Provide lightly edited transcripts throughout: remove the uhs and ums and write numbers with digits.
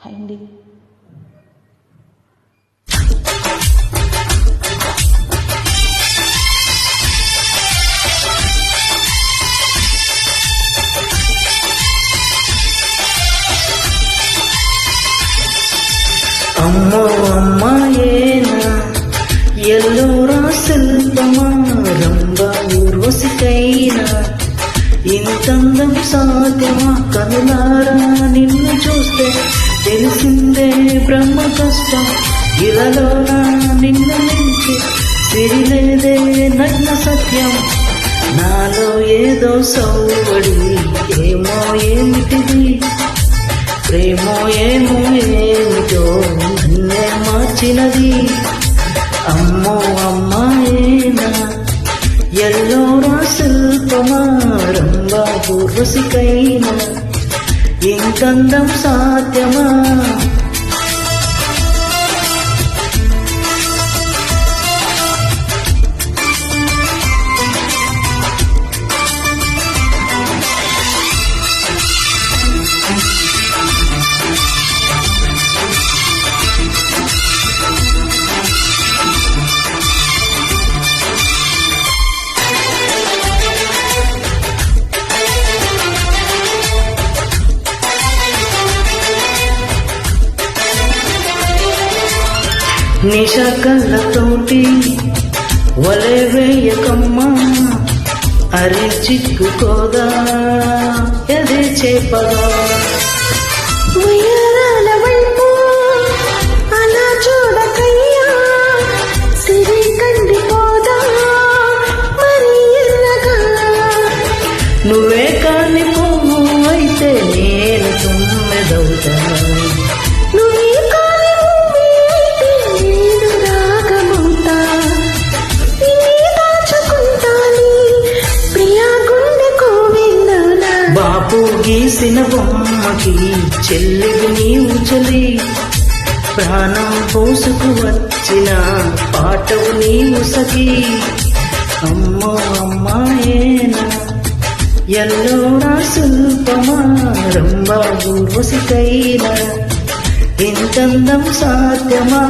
Hi అండి. అమ్మో అమ్మాయేనా ఎల్లోరా శిల్పమా రంభా ఊర్వశికైనా ఇంతందం సాధ్యమా కనులారా నిన్ను చూస్తే తెలిసిందే బ్రహ్మ కష్టం ఇలాలోన నిన్ను మించి సిరిలేదే నగ్న సత్యం నాలో ఏదో సౌవడి ఏమో ఏమిటిది ప్రేమో ఏమో ఏమిటో నన్నే మార్చినది అమ్మో అమ్మాయేనా ఎల్లోరా శిల్పమా రంభా ఊర్వశికైనా ఇంకందం సాధ్యమా నిష కళ్ళతోటి వలె వేయకమ్మా అరే చిక్కుకోదా ఎదే చేపగా ఉయ్యాల వైపు అలా చూడకయ్యా సిరి కందిపోదా మరి ఎల్లగా నువ్వే కాని పువ్వు అయితే నేను తుమ్మెదవుతా నువ్వే కాని భూమి అయితే నేను రాగమవుతా దాచుకుంటాని ప్రియా గుండె కోవిందనా బాపు గీసిన బొమ్మకి చెల్లివి నీవు చలి ప్రాణం పోసుకు వచ్చిన పాటవు నీవు సఖి అమ్మో అమ్మాయేనా ఎల్లోరా శిల్పమా రంభా ఊర్వశికైనా ఇంతందం సాధ్యమా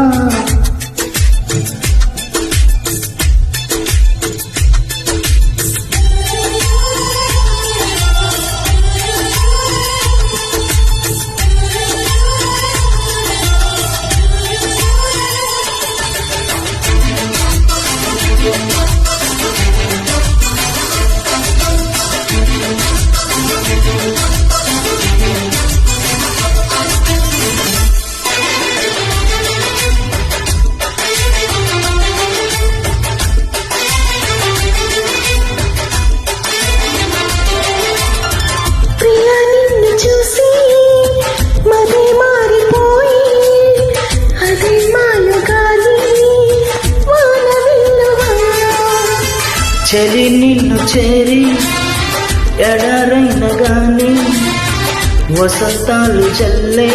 ప్రియా నిన్ను చూసి మదే మారిపోయి అదే మాయగాలి వాన విల్లువా చెలి నిన్ను చేరి ఎడారైన గాని వసంతాలు చల్లే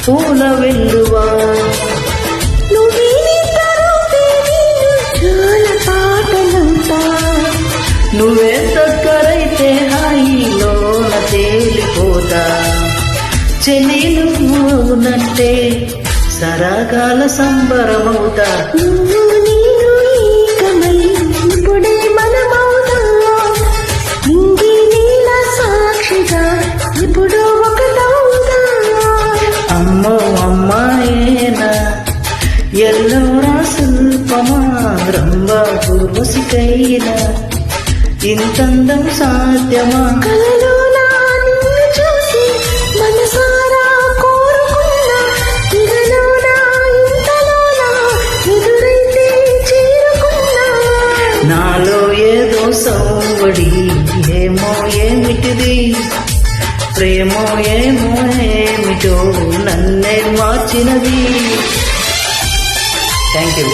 పూల వెల్లువా నువ్వే నిద్రపోతే నేను జోల పాటలంతా నువ్వే దగ్గరైతే హాయిలోన తేలిపోతా చెలి నువ్వు అవునంటే సరాగాల సంబరమవుతా నువ్వు నేను ఏకమై ఇప్పుడే మనమవుతా ఇంగి నీల సాక్షిగా ఇప్పుడు ఒకటవుతా అమ్మో అమ్మాయేనా ఎల్లోరా శిల్పమా రంభా ఊర్వశికైనా ఇంతందం సాధ్యమా కలలో నా నిన్ను చూసి మనసారా కోరుకున్నా ఇదలో నా ఇంతలో నా ఎదురైతే చేరుకున్నా నాలో ఏదో సౌవడి ఏమో ఏమిటిది ప్రేమో ఏమో ఏమిటో నన్నే మార్చినది థ్యాంక్ యూ